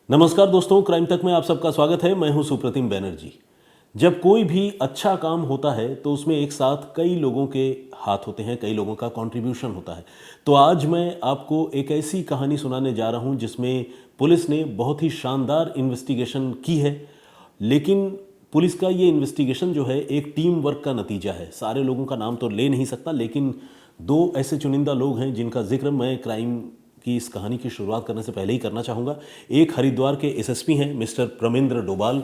नमस्कार दोस्तों, क्राइम तक में आप सबका स्वागत है। मैं हूं सुप्रतिम बैनर्जी। जब कोई भी अच्छा काम होता है तो उसमें एक साथ कई लोगों के हाथ होते हैं, कई लोगों का कंट्रीब्यूशन होता है। तो आज मैं आपको एक ऐसी कहानी सुनाने जा रहा हूं जिसमें पुलिस ने बहुत ही शानदार इन्वेस्टिगेशन की है। लेकिन पुलिस का ये इन्वेस्टिगेशन जो है एक टीम वर्क का नतीजा है। सारे लोगों का नाम तो ले नहीं सकता, लेकिन दो ऐसे चुनिंदा लोग हैं जिनका जिक्र मैं क्राइम की इस कहानी की शुरुआत करने से पहले ही करना चाहूँगा। एक हरिद्वार के एसएसपी हैं मिस्टर प्रमेंद्र डोभाल,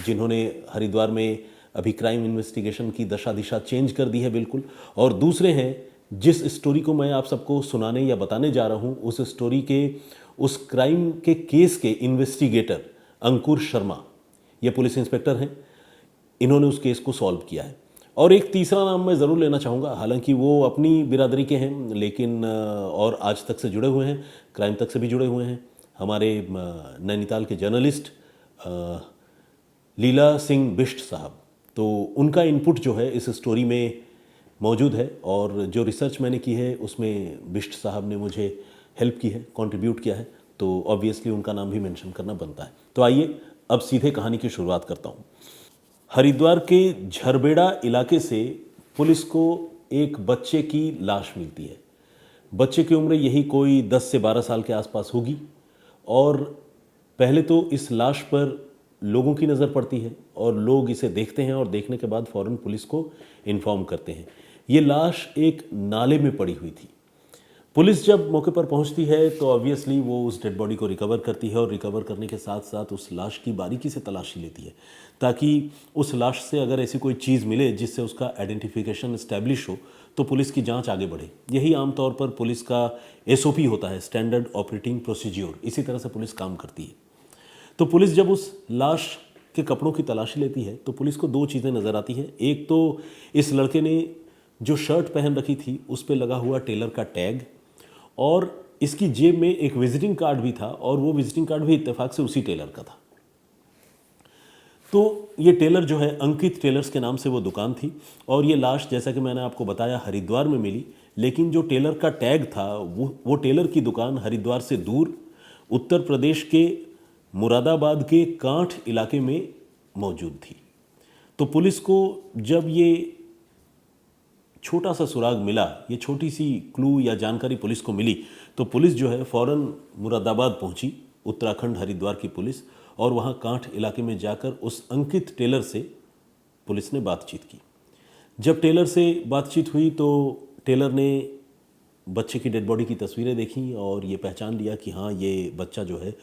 जिन्होंने हरिद्वार में अभी क्राइम इन्वेस्टिगेशन की दशा दिशा चेंज कर दी है बिल्कुल। और दूसरे हैं, जिस स्टोरी को मैं आप सबको सुनाने या बताने जा रहा हूँ, उस स्टोरी के, उस क्राइम के केस के इन्वेस्टिगेटर अंकुर शर्मा, ये पुलिस इंस्पेक्टर हैं। इन्होंने उस केस को सॉल्व किया है। और एक तीसरा नाम मैं ज़रूर लेना चाहूँगा, हालांकि वो अपनी बिरादरी के हैं लेकिन और आज तक से जुड़े हुए हैं, क्राइम तक से भी जुड़े हुए हैं। हमारे नैनीताल के जर्नलिस्ट लीला सिंह बिष्ट साहब, तो उनका इनपुट जो है इस स्टोरी में मौजूद है। और जो रिसर्च मैंने की है उसमें बिष्ट साहब ने मुझे हेल्प की है, कंट्रीब्यूट किया है, तो ऑब्वियसली उनका नाम भी मेंशन करना बनता है। तो आइए अब सीधे कहानी की शुरुआत करता हूँ। हरिद्वार के झरबेड़ा इलाके से पुलिस को एक बच्चे की लाश मिलती है। बच्चे की उम्र यही कोई 10 से 12 साल के आसपास होगी। और पहले तो इस लाश पर लोगों की नज़र पड़ती है और लोग इसे देखते हैं और देखने के बाद फ़ौरन पुलिस को इन्फॉर्म करते हैं। ये लाश एक नाले में पड़ी हुई थी। पुलिस जब मौके पर पहुंचती है तो ऑब्वियसली वो उस डेड बॉडी को रिकवर करती है और रिकवर करने के साथ साथ उस लाश की बारीकी से तलाशी लेती है, ताकि उस लाश से अगर ऐसी कोई चीज़ मिले जिससे उसका आइडेंटिफिकेशन इस्टेब्लिश हो तो पुलिस की जांच आगे बढ़े। यही आमतौर पर पुलिस का एसओपी होता है, स्टैंडर्ड ऑपरेटिंग प्रोसीज्योर। इसी तरह से पुलिस काम करती है। तो पुलिस जब उस लाश के कपड़ों की तलाशी लेती है तो पुलिस को दो चीज़ें नज़र आती हैं। एक तो इस लड़के ने जो शर्ट पहन रखी थी उस पर लगा हुआ टेलर का टैग, और इसकी जेब में एक विजिटिंग कार्ड भी था, और वो विजिटिंग कार्ड भी इत्तेफाक से उसी टेलर का था। तो ये टेलर जो है, अंकित टेलर्स के नाम से वो दुकान थी। और ये लाश, जैसा कि मैंने आपको बताया, हरिद्वार में मिली। लेकिन जो टेलर का टैग था वो टेलर की दुकान हरिद्वार से दूर उत्तर प्रदेश के मुरादाबाद के कांठ इलाके में मौजूद थी। तो पुलिस को जब ये छोटा सा सुराग मिला, ये छोटी सी क्लू या जानकारी पुलिस को मिली, तो पुलिस जो है फ़ौरन मुरादाबाद पहुंची, उत्तराखंड हरिद्वार की पुलिस। और वहां कांठ इलाके में जाकर उस अंकित टेलर से पुलिस ने बातचीत की। जब टेलर से बातचीत हुई तो टेलर ने बच्चे की डेड बॉडी की तस्वीरें देखी और ये पहचान लिया कि हाँ, ये बच्चा जो है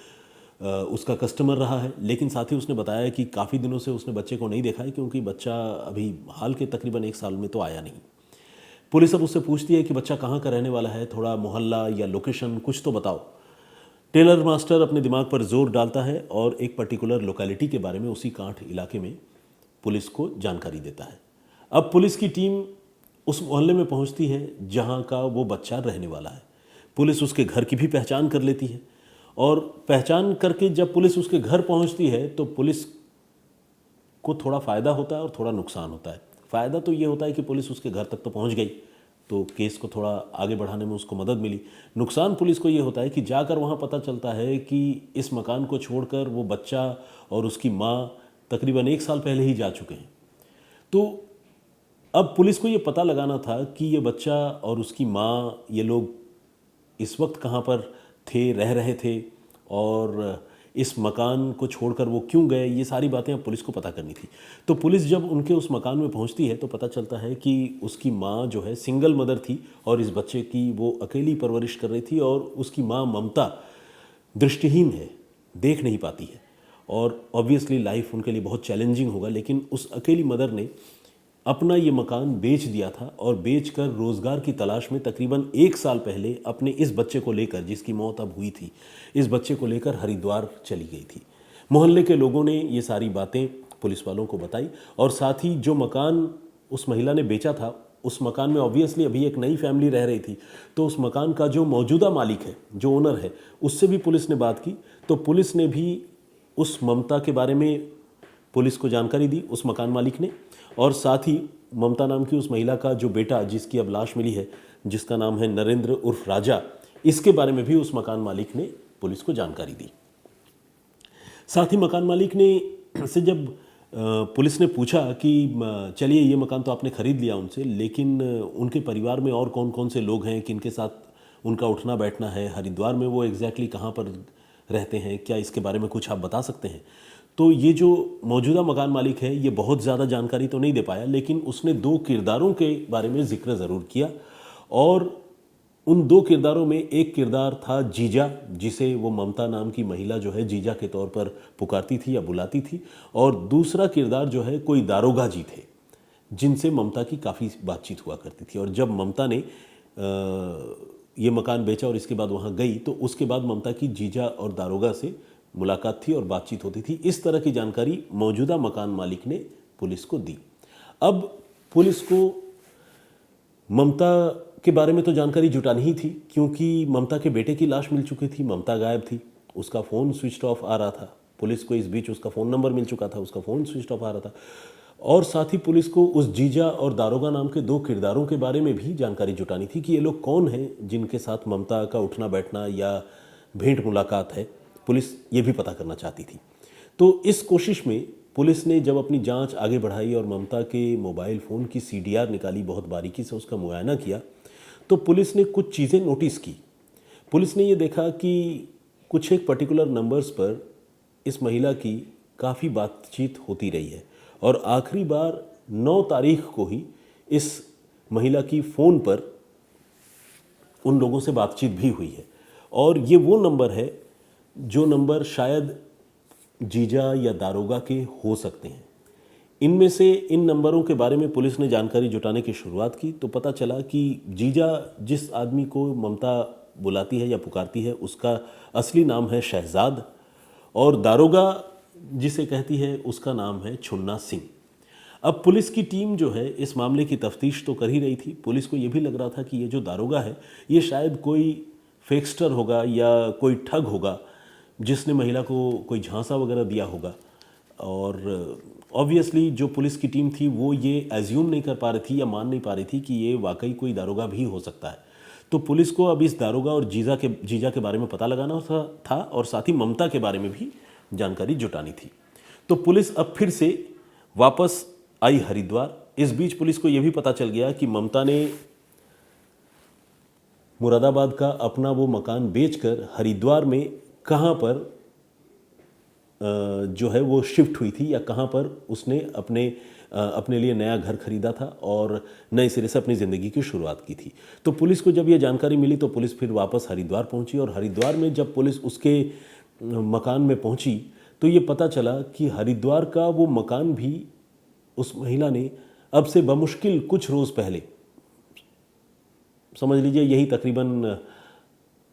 उसका कस्टमर रहा है। लेकिन साथ ही उसने बताया कि काफ़ी दिनों से उसने बच्चे को नहीं देखा है, क्योंकि बच्चा अभी हाल के तकरीबन 1 साल में तो आया नहीं। पुलिस अब उससे पूछती है कि बच्चा कहाँ का रहने वाला है, थोड़ा मोहल्ला या लोकेशन कुछ तो बताओ। टेलर मास्टर अपने दिमाग पर जोर डालता है और एक पर्टिकुलर लोकेलिटी के बारे में, उसी कांठ इलाके में, पुलिस को जानकारी देता है। अब पुलिस की टीम उस मोहल्ले में पहुंचती है जहां का वो बच्चा रहने वाला है। पुलिस उसके घर की भी पहचान कर लेती है। और पहचान करके जब पुलिस उसके घर पहुंचती है तो पुलिस को थोड़ा फ़ायदा होता है और थोड़ा नुकसान होता है। फ़ायदा तो ये होता है कि पुलिस उसके घर तक तो पहुंच गई, तो केस को थोड़ा आगे बढ़ाने में उसको मदद मिली। नुकसान पुलिस को ये होता है कि जाकर वहाँ पता चलता है कि इस मकान को छोड़कर वो बच्चा और उसकी माँ तकरीबन 1 साल पहले ही जा चुके हैं। तो अब पुलिस को ये पता लगाना था कि ये बच्चा और उसकी माँ, ये लोग इस वक्त कहाँ पर थे, रह रहे थे, और इस मकान को छोड़कर वो क्यों गए। ये सारी बातें अब पुलिस को पता करनी थी। तो पुलिस जब उनके उस मकान में पहुंचती है तो पता चलता है कि उसकी माँ जो है सिंगल मदर थी और इस बच्चे की वो अकेली परवरिश कर रही थी। और उसकी माँ ममता दृष्टिहीन है, देख नहीं पाती है, और ऑब्वियसली लाइफ उनके लिए बहुत चैलेंजिंग होगा। लेकिन उस अकेली मदर ने अपना ये मकान बेच दिया था और बेचकर रोज़गार की तलाश में तकरीबन 1 साल पहले अपने इस बच्चे को लेकर, जिसकी मौत अब हुई थी, इस बच्चे को लेकर हरिद्वार चली गई थी। मोहल्ले के लोगों ने ये सारी बातें पुलिस वालों को बताई। और साथ ही जो मकान उस महिला ने बेचा था, उस मकान में ऑब्वियसली अभी एक नई फैमिली रह रही थी, तो उस मकान का जो मौजूदा मालिक है, जो ओनर है, उससे भी पुलिस ने बात की। तो पुलिस ने भी उस ममता के बारे में पुलिस को जानकारी दी, उस मकान मालिक ने। और साथ ही ममता नाम की उस महिला का जो बेटा, जिसकी अब लाश मिली है, जिसका नाम है नरेंद्र उर्फ राजा, इसके बारे में भी उस मकान मालिक ने पुलिस को जानकारी दी। साथ ही मकान मालिक ने से जब पुलिस ने पूछा कि चलिए ये मकान तो आपने ख़रीद लिया उनसे, लेकिन उनके परिवार में और कौन कौन से लोग हैं, किनके साथ उनका उठना बैठना है, हरिद्वार में वो एग्जैक्टली कहाँ पर रहते हैं, क्या इसके बारे में कुछ आप बता सकते हैं। तो ये जो मौजूदा मकान मालिक है ये बहुत ज़्यादा जानकारी तो नहीं दे पाया, लेकिन उसने 2 किरदारों के बारे में जिक्र ज़रूर किया। और उन 2 किरदारों में एक किरदार था जीजा, जिसे वो ममता नाम की महिला जो है जीजा के तौर पर पुकारती थी या बुलाती थी, और दूसरा किरदार जो है कोई दारोगा जी थे जिनसे ममता की काफ़ी बातचीत हुआ करती थी। और जब ममता ने ये मकान बेचा और इसके बाद वहाँ गई, तो उसके बाद ममता की जीजा और दारोगा से मुलाकात थी और बातचीत होती थी। इस तरह की जानकारी मौजूदा मकान मालिक ने पुलिस को दी। अब पुलिस को ममता के बारे में तो जानकारी जुटानी ही थी, क्योंकि ममता के बेटे की लाश मिल चुकी थी, ममता गायब थी, उसका फ़ोन स्विच ऑफ आ रहा था। पुलिस को इस बीच उसका फ़ोन नंबर मिल चुका था, उसका फ़ोन स्विच ऑफ आ रहा था। और साथ ही पुलिस को उस जीजा और दारोगा नाम के 2 किरदारों के बारे में भी जानकारी जुटानी थी कि ये लोग कौन हैं जिनके साथ ममता का उठना बैठना या भेंट मुलाकात है। पुलिस ये भी पता करना चाहती थी। तो इस कोशिश में पुलिस ने जब अपनी जांच आगे बढ़ाई और ममता के मोबाइल फ़ोन की CDR निकाली, बहुत बारीकी से उसका मुआयना किया, तो पुलिस ने कुछ चीज़ें नोटिस की। पुलिस ने ये देखा कि कुछ एक पर्टिकुलर नंबर्स पर इस महिला की काफ़ी बातचीत होती रही है, और आखिरी बार 9 तारीख को ही इस महिला की फ़ोन पर उन लोगों से बातचीत भी हुई है। और ये वो नंबर है जो नंबर शायद जीजा या दारोगा के हो सकते हैं। इनमें से इन नंबरों के बारे में पुलिस ने जानकारी जुटाने की शुरुआत की, तो पता चला कि जीजा जिस आदमी को ममता बुलाती है या पुकारती है उसका असली नाम है शहजाद, और दारोगा जिसे कहती है उसका नाम है छुन्ना सिंह। अब पुलिस की टीम जो है इस मामले की तफ्तीश तो कर ही रही थी। पुलिस को ये भी लग रहा था कि ये जो दारोगा है ये शायद कोई फेक्स्टर होगा या कोई ठग होगा जिसने महिला को कोई झांसा वगैरह दिया होगा। और ऑब्वियसली जो पुलिस की टीम थी वो ये एज्यूम नहीं कर पा रही थी या मान नहीं पा रही थी कि ये वाकई कोई दारोगा भी हो सकता है। तो पुलिस को अब इस दारोगा और जीजा के बारे में पता लगाना था और साथ ही ममता के बारे में भी जानकारी जुटानी थी। तो पुलिस अब फिर से वापस आई हरिद्वार। इस बीच पुलिस को यह भी पता चल गया कि ममता ने मुरादाबाद का अपना वो मकान बेचकर हरिद्वार में कहाँ पर जो है वो शिफ्ट हुई थी, या कहाँ पर उसने अपने लिए नया घर खरीदा था और नए सिरे से अपनी ज़िंदगी की शुरुआत की थी। तो पुलिस को जब ये जानकारी मिली तो पुलिस फिर वापस हरिद्वार पहुंची, और हरिद्वार में जब पुलिस उसके मकान में पहुंची तो ये पता चला कि हरिद्वार का वो मकान भी उस महिला ने अब से बमुश्किल कुछ रोज़ पहले, समझ लीजिए यही तकरीबन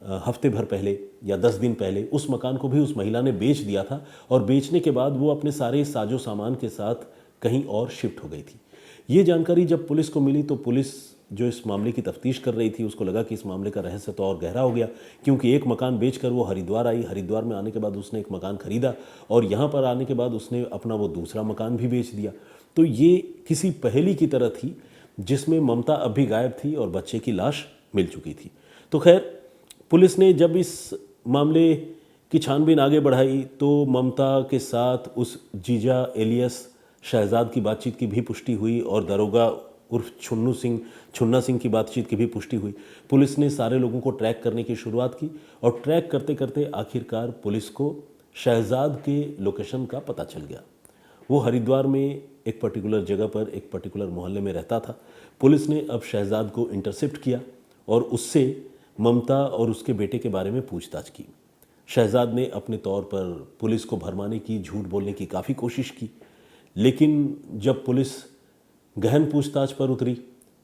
हफ्ते भर पहले या 10 दिन पहले, उस मकान को भी उस महिला ने बेच दिया था। और बेचने के बाद वो अपने सारे साजो सामान के साथ कहीं और शिफ्ट हो गई थी। ये जानकारी जब पुलिस को मिली तो पुलिस जो इस मामले की तफ्तीश कर रही थी उसको लगा कि इस मामले का रहस्य तो और गहरा हो गया, क्योंकि एक मकान बेचकर वो हरिद्वार आई। हरिद्वार में आने के बाद उसने एक मकान खरीदा और यहाँ पर आने के बाद उसने अपना वो दूसरा मकान भी बेच दिया। तो ये किसी पहेली की तरह थी जिसमें ममता अब भी गायब थी और बच्चे की लाश मिल चुकी थी। तो खैर पुलिस ने जब इस मामले की छानबीन आगे बढ़ाई तो ममता के साथ उस जीजा एलियस शहजाद की बातचीत की भी पुष्टि हुई और दरोगा उर्फ छुन्ना सिंह की बातचीत की भी पुष्टि हुई। पुलिस ने सारे लोगों को ट्रैक करने की शुरुआत की और ट्रैक करते करते आखिरकार पुलिस को शहजाद के लोकेशन का पता चल गया। वो हरिद्वार में एक पर्टिकुलर जगह पर एक पर्टिकुलर मोहल्ले में रहता था। पुलिस ने अब शहजाद को इंटरसेप्ट किया और उससे ममता और उसके बेटे के बारे में पूछताछ की। शहजाद ने अपने तौर पर पुलिस को भरमाने की, झूठ बोलने की काफ़ी कोशिश की, लेकिन जब पुलिस गहन पूछताछ पर उतरी,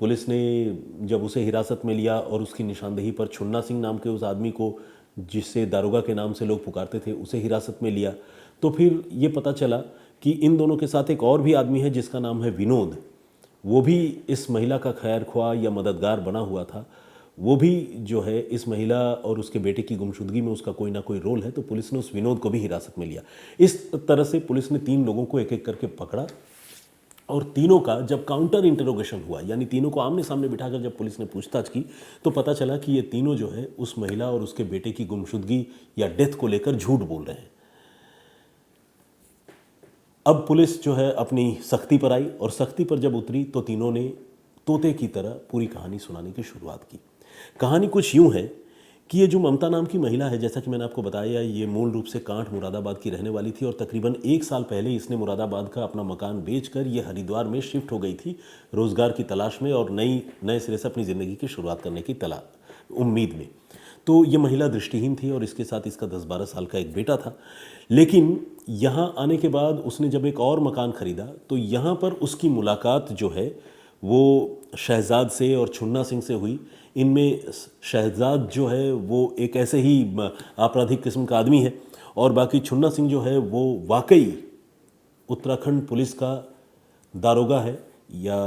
पुलिस ने जब उसे हिरासत में लिया और उसकी निशानदेही पर छुन्ना सिंह नाम के उस आदमी को, जिससे दारोगा के नाम से लोग पुकारते थे, उसे हिरासत में लिया, तो फिर ये पता चला कि इन दोनों के साथ एक और भी आदमी है जिसका नाम है विनोद। वो भी इस महिला का खैर ख्वाह या मददगार बना हुआ था। वो भी जो है इस महिला और उसके बेटे की गुमशुदगी में उसका कोई ना कोई रोल है। तो पुलिस ने उस विनोद को भी हिरासत में लिया। इस तरह से पुलिस ने 3 लोगों को एक एक करके पकड़ा और तीनों का जब काउंटर इंटरोगेशन हुआ, यानी तीनों को आमने सामने बिठाकर जब पुलिस ने पूछताछ की, तो पता चला कि ये तीनों जो है उस महिला और उसके बेटे की गुमशुदगी या डेथ को लेकर झूठ बोल रहे हैं। अब पुलिस जो है अपनी सख्ती पर आई, और सख्ती पर जब उतरी तो तीनों ने तोते की तरह पूरी कहानी सुनाने की शुरुआत की। कहानी कुछ यूं है कि ये जो ममता नाम की महिला है, जैसा कि मैंने आपको बताया, ये मूल रूप से कांठ मुरादाबाद की रहने वाली थी और तकरीबन 1 साल पहले इसने मुरादाबाद का अपना मकान बेचकर ये हरिद्वार में शिफ्ट हो गई थी रोज़गार की तलाश में और नए सिरे से अपनी ज़िंदगी की शुरुआत करने की उम्मीद में। तो ये महिला दृष्टिहीन थी और इसके साथ इसका 10-12 साल का एक बेटा था। लेकिन यहाँ आने के बाद उसने जब एक और मकान ख़रीदा तो यहाँ पर उसकी मुलाकात जो है वो शहजाद से और छुन्ना सिंह से हुई। इनमें शहजाद जो है वो एक ऐसे ही आपराधिक किस्म का आदमी है और बाकी छुन्ना सिंह जो है वो वाकई उत्तराखंड पुलिस का दारोगा है या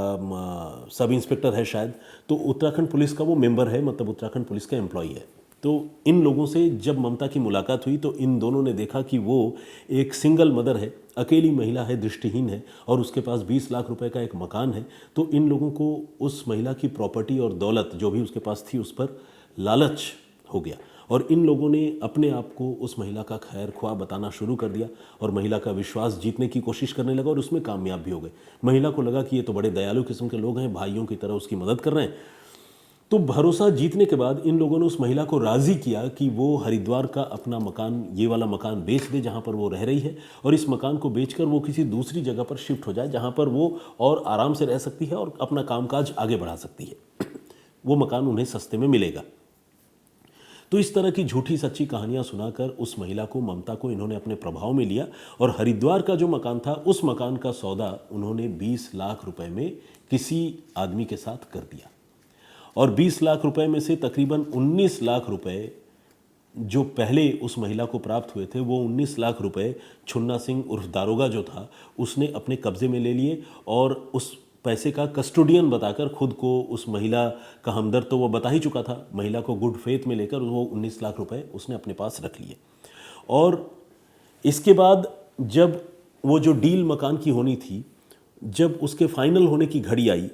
सब इंस्पेक्टर है शायद। तो उत्तराखंड पुलिस का वो मेंबर है, मतलब उत्तराखंड पुलिस का एम्प्लॉई है। तो इन लोगों से जब ममता की मुलाकात हुई तो इन दोनों ने देखा कि वो एक सिंगल मदर है, अकेली महिला है, दृष्टिहीन है और उसके पास 20 लाख रुपए का एक मकान है। तो इन लोगों को उस महिला की प्रॉपर्टी और दौलत जो भी उसके पास थी उस पर लालच हो गया और इन लोगों ने अपने आप को उस महिला का खैर ख्वाह बताना शुरू कर दिया और महिला का विश्वास जीतने की कोशिश करने लगा और उसमें कामयाब भी हो गए। महिला को लगा कि ये तो बड़े दयालु किस्म के लोग हैं, भाइयों की तरह उसकी मदद कर रहे हैं। तो भरोसा जीतने के बाद इन लोगों ने उस महिला को राज़ी किया कि वो हरिद्वार का अपना मकान, ये वाला मकान बेच दे जहाँ पर वो रह रही है और इस मकान को बेचकर वो किसी दूसरी जगह पर शिफ्ट हो जाए जहाँ पर वो और आराम से रह सकती है और अपना कामकाज आगे बढ़ा सकती है। वो मकान उन्हें सस्ते में मिलेगा। तो इस तरह की झूठी सच्ची कहानियां सुनाकर उस महिला को, ममता को, इन्होंने अपने प्रभाव में लिया और हरिद्वार का जो मकान था उस मकान का सौदा उन्होंने 20 लाख रुपए में किसी आदमी के साथ कर दिया और 20 लाख रुपए में से तकरीबन 19 लाख रुपए जो पहले उस महिला को प्राप्त हुए थे वो 19 लाख रुपए छुन्ना सिंह उर्फ दारोगा जो था उसने अपने कब्जे में ले लिए और उस पैसे का कस्टोडियन बताकर खुद को उस महिला का हमदर्द तो वो बता ही चुका था, महिला को गुड फेथ में लेकर वो 19 लाख रुपए उसने अपने पास रख लिए। और इसके बाद जब वो जो डील मकान की होनी थी, जब उसके फाइनल होने की घड़ी आई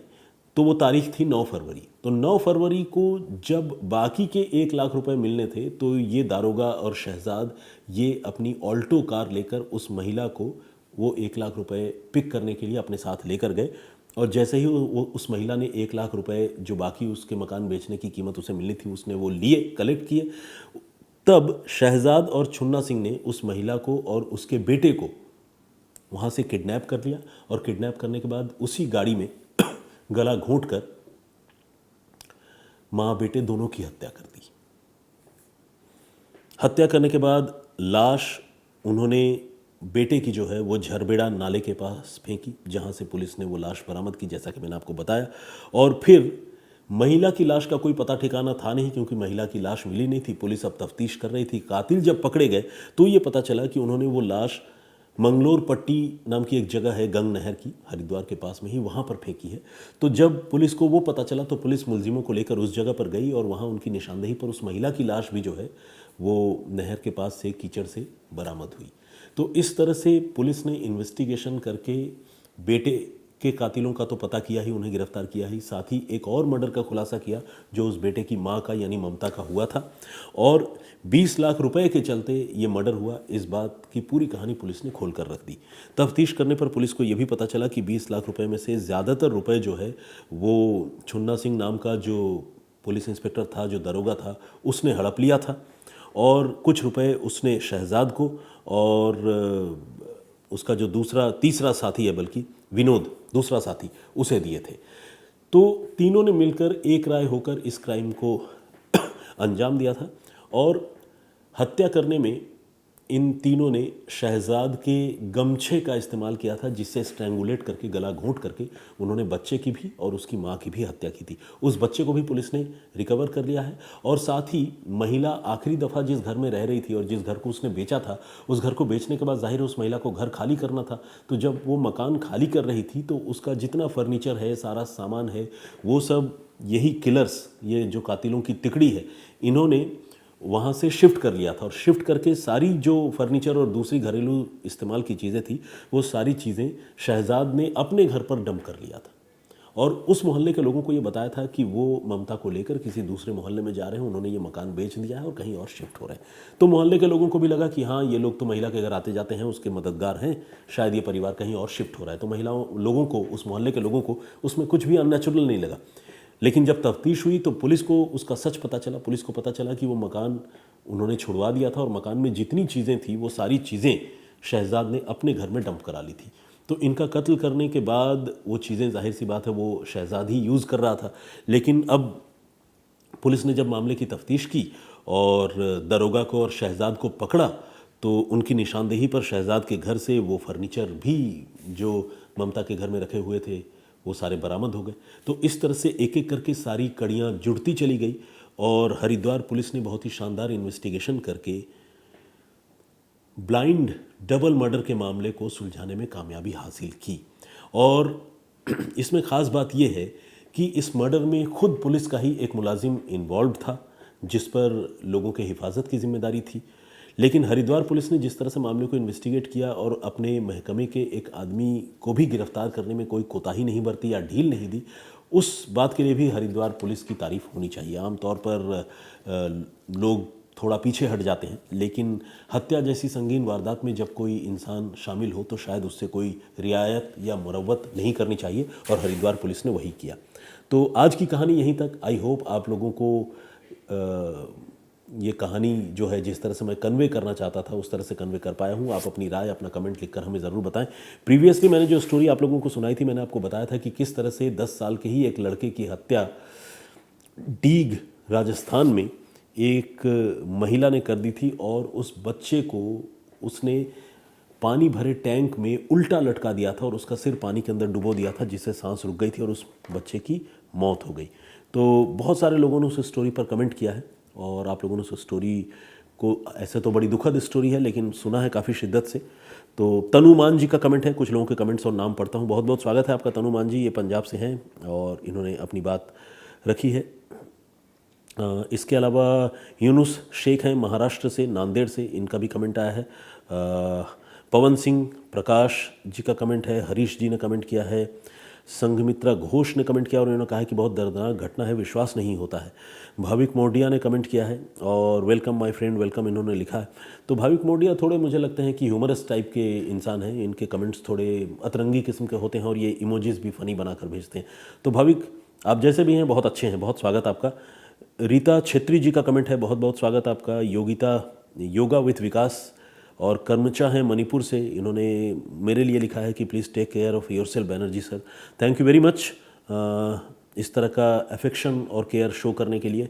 तो वो तारीख थी 9 फरवरी। तो 9 फरवरी को जब बाकी के 1 लाख रुपए मिलने थे तो ये दारोगा और शहजाद ये अपनी ऑल्टो कार लेकर उस महिला को वो 1 लाख रुपए पिक करने के लिए अपने साथ लेकर गए और जैसे ही उस महिला ने 1 लाख रुपए जो बाकी उसके मकान बेचने की कीमत उसे मिलनी थी उसने वो लिए, कलेक्ट किए, तब शहजाद और छुन्ना सिंह ने उस महिला को और उसके बेटे को वहाँ से किडनैप कर लिया और किडनैप करने के बाद उसी गाड़ी में गला घोंटकर माँ बेटे दोनों की हत्या कर दी। हत्या करने के बाद लाश उन्होंने बेटे की जो है वो झरबेड़ा नाले के पास फेंकी जहाँ से पुलिस ने वो लाश बरामद की, जैसा कि मैंने आपको बताया। और फिर महिला की लाश का कोई पता ठिकाना था नहीं क्योंकि महिला की लाश मिली नहीं थी। पुलिस अब तफ्तीश कर रही थी। कातिल जब पकड़े गए तो ये पता चला कि उन्होंने वो लाश मंगलोर पट्टी नाम की एक जगह है गंग नहर की, हरिद्वार के पास में ही, वहाँ पर फेंकी है। तो जब पुलिस को वो पता चला तो पुलिस मुलजिमों को लेकर उस जगह पर गई और वहाँ उनकी निशानदेही पर उस महिला की लाश भी जो है वो नहर के पास से कीचड़ से बरामद हुई। तो इस तरह से पुलिस ने इन्वेस्टिगेशन करके बेटे के कातिलों का तो पता किया ही, उन्हें गिरफ्तार किया ही, साथ ही एक और मर्डर का खुलासा किया जो उस बेटे की मां का यानी ममता का हुआ था और 20 लाख रुपए के चलते ये मर्डर हुआ। इस बात की पूरी कहानी पुलिस ने खोल कर रख दी। तफ्तीश करने पर पुलिस को यह भी पता चला कि 20 लाख रुपए में से ज़्यादातर रुपए जो है वो छुन्ना सिंह नाम का जो पुलिस इंस्पेक्टर था, जो दरोगा था, उसने हड़प लिया था और कुछ रुपए उसने शहजाद को और उसका जो तीसरा साथी है, बल्कि विनोद दूसरा साथी, उसे दिए थे। तो तीनों ने मिलकर एक राय होकर इस क्राइम को अंजाम दिया था और हत्या करने में इन तीनों ने शहजाद के गमछे का इस्तेमाल किया था जिससे स्ट्रैंगुलेट करके, गला घोंट करके उन्होंने बच्चे की भी और उसकी मां की भी हत्या की थी। उस बच्चे को भी पुलिस ने रिकवर कर लिया है और साथ ही महिला आखिरी दफ़ा जिस घर में रह रही थी और जिस घर को उसने बेचा था, उस घर को बेचने के बाद जाहिर है उस महिला को घर खाली करना था। तो जब वो मकान खाली कर रही थी तो उसका जितना फर्नीचर है, सारा सामान है, वो सब यही किलर्स, ये जो कातिलों की तिकड़ी है, इन्होंने वहाँ से शिफ्ट कर लिया था और शिफ्ट करके सारी जो फर्नीचर और दूसरी घरेलू इस्तेमाल की चीज़ें थी वो सारी चीज़ें शहजाद ने अपने घर पर डंप कर लिया था। और उस मोहल्ले के लोगों को ये बताया था कि वो ममता को लेकर किसी दूसरे मोहल्ले में जा रहे हैं, उन्होंने ये मकान बेच दिया है और कहीं और शिफ्ट हो रहे हैं। तो मोहल्ले के लोगों को भी लगा कि हाँ, ये लोग तो महिला के घर आते जाते हैं, उसके मददगार हैं, शायद ये परिवार कहीं और शिफ्ट हो रहा है। तो महिलाओं लोगों को, उस मोहल्ले के लोगों को उसमें कुछ भी अननेचुरल नहीं लगा। लेकिन जब तफ्तीश हुई तो पुलिस को उसका सच पता चला। पुलिस को पता चला कि वो मकान उन्होंने छुड़वा दिया था और मकान में जितनी चीज़ें थी वो सारी चीज़ें शहजाद ने अपने घर में डंप करा ली थी। तो इनका कत्ल करने के बाद वो चीज़ें, जाहिर सी बात है, वो शहजाद ही यूज़ कर रहा था। लेकिन अब पुलिस ने जब मामले की तफ्तीश की और दरोगा को और शहजाद को पकड़ा तो उनकी निशानदेही पर शहजाद के घर से वो फर्नीचर भी जो ममता के घर में रखे हुए थे वो सारे बरामद हो गए। तो इस तरह से एक एक करके सारी कड़ियाँ जुड़ती चली गई और हरिद्वार पुलिस ने बहुत ही शानदार इन्वेस्टिगेशन करके ब्लाइंड डबल मर्डर के मामले को सुलझाने में कामयाबी हासिल की। और इसमें ख़ास बात यह है कि इस मर्डर में खुद पुलिस का ही एक मुलाजिम इन्वॉल्व था जिस पर लोगों के हिफाजत की जिम्मेदारी थी। लेकिन हरिद्वार पुलिस ने जिस तरह से मामले को इन्वेस्टिगेट किया और अपने महकमे के एक आदमी को भी गिरफ्तार करने में कोई कोताही नहीं बरती या ढील नहीं दी, उस बात के लिए भी हरिद्वार पुलिस की तारीफ़ होनी चाहिए। आमतौर पर लोग थोड़ा पीछे हट जाते हैं, लेकिन हत्या जैसी संगीन वारदात में जब कोई इंसान शामिल हो तो शायद उससे कोई रियायत या मुरव्वत नहीं करनी चाहिए और हरिद्वार पुलिस ने वही किया। तो आज की कहानी यहीं तक। आई होप आप लोगों को ये कहानी जो है जिस तरह से मैं कन्वे करना चाहता था उस तरह से कन्वे कर पाया हूँ। आप अपनी राय, अपना कमेंट लिखकर हमें ज़रूर बताएं। प्रीवियसली मैंने जो स्टोरी आप लोगों को सुनाई थी, मैंने आपको बताया था कि किस तरह से 10 साल के ही एक लड़के की हत्या डीग राजस्थान में एक महिला ने कर दी थी और उस बच्चे को उसने पानी भरे टैंक में उल्टा लटका दिया था और उसका सिर पानी के अंदर डुबो दिया था जिससे सांस रुक गई थी और उस बच्चे की मौत हो गई। तो बहुत सारे लोगों ने उस स्टोरी पर कमेंट किया है और आप लोगों ने उस स्टोरी को, ऐसे तो बड़ी दुखद स्टोरी है लेकिन सुना है काफ़ी शिद्दत से। तो तनु मान जी का कमेंट है, कुछ लोगों के कमेंट्स और नाम पढ़ता हूँ। बहुत बहुत स्वागत है आपका तनु मान जी, ये पंजाब से हैं और इन्होंने अपनी बात रखी है। इसके अलावा यूनुस शेख हैं महाराष्ट्र से, नांदेड़ से, इनका भी कमेंट आया है। पवन सिंह प्रकाश जी का कमेंट है। हरीश जी ने कमेंट किया है। संघमित्रा घोष ने कमेंट किया और इन्होंने कहा है कि बहुत दर्दनाक घटना है, विश्वास नहीं होता है। भाविक मोडिया ने कमेंट किया है और वेलकम माय फ्रेंड, वेलकम इन्होंने लिखा है। तो भाविक मोडिया थोड़े मुझे लगते हैं कि ह्यूमरस टाइप के इंसान हैं, इनके कमेंट्स थोड़े अतरंगी किस्म के होते हैं और ये इमोजीज भी फ़नी बनाकर भेजते हैं। तो भाविक, आप जैसे भी हैं बहुत अच्छे हैं, बहुत स्वागत आपका। रीता छेत्री जी का कमेंट है, बहुत बहुत स्वागत आपका। योगा विथ विकास और कर्मचा हैं मणिपुर से, इन्होंने मेरे लिए लिखा है कि please take care of yourself Banerjee sir. Thank you very much इस तरह का अफेक्शन और केयर शो करने के लिए।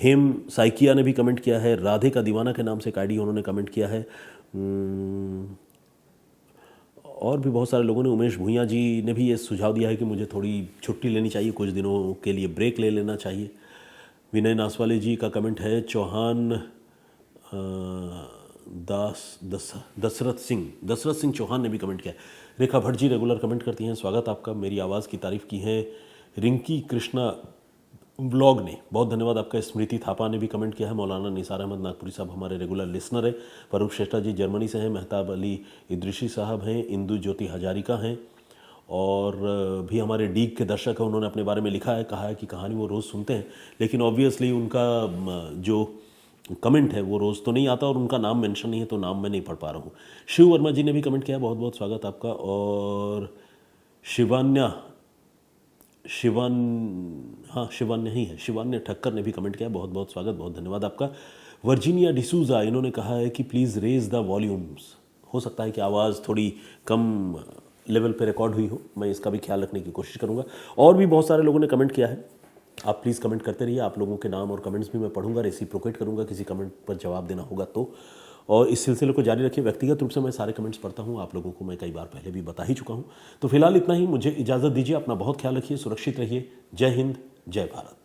हेम साइकिया ने भी कमेंट किया है। राधे का दीवाना के नाम से एक आईडी उन्होंने कमेंट किया है। और भी बहुत सारे लोगों ने, उमेश भूइया जी ने भी ये सुझाव दिया है कि मुझे थोड़ी छुट्टी लेनी चाहिए, कुछ दिनों के लिए ब्रेक ले लेना चाहिए। विनय नासवाले जी का कमेंट है। चौहान दशरथ सिंह चौहान ने भी कमेंट किया। रेखा भट्ट जी रेगुलर कमेंट करती हैं, स्वागत आपका। मेरी आवाज़ की तारीफ़ की है रिंकी कृष्णा ब्लॉग ने, बहुत धन्यवाद आपका। स्मृति थापा ने भी कमेंट किया है। मौलाना निसार अहमद नागपुरी साहब हमारे रेगुलर लिसनर है। फरूख श्रेष्ठा जी जर्मनी से हैं। मेहताब अली इद्रिशी साहब हैं। इंदु ज्योति हजारिका हैं और भी हमारे डीग के दर्शक हैं। उन्होंने अपने बारे में लिखा है, कहा है कि कहानी वो रोज़ सुनते हैं लेकिन ऑब्वियसली उनका जो कमेंट है वो रोज़ तो नहीं आता और उनका नाम मेंशन नहीं है तो नाम मैं नहीं पढ़ पा रहा हूँ। शिव वर्मा जी ने भी कमेंट किया, बहुत बहुत स्वागत आपका। और शिवान्य ठक्कर ने भी कमेंट किया, बहुत बहुत स्वागत, बहुत धन्यवाद आपका। वर्जीनिया डिसूजा, इन्होंने कहा है कि प्लीज़ रेज द वॉल्यूम्स। हो सकता है कि आवाज़ थोड़ी कम लेवल पे रिकॉर्ड हुई हो, मैं इसका भी ख्याल रखने की कोशिश करूँगा। और भी बहुत सारे लोगों ने कमेंट किया है, आप प्लीज़ कमेंट करते रहिए। आप लोगों के नाम और कमेंट्स भी मैं पढ़ूंगा, रेसिप्रोकेट करूंगा, किसी कमेंट पर जवाब देना होगा तो। और इस सिलसिले को जारी रखिए। व्यक्तिगत रूप से मैं सारे कमेंट्स पढ़ता हूं, आप लोगों को मैं कई बार पहले भी बता ही चुका हूं। तो फिलहाल इतना ही, मुझे इजाज़त दीजिए। अपना बहुत ख्याल रखिए, सुरक्षित रहिए। जय हिंद, जय भारत।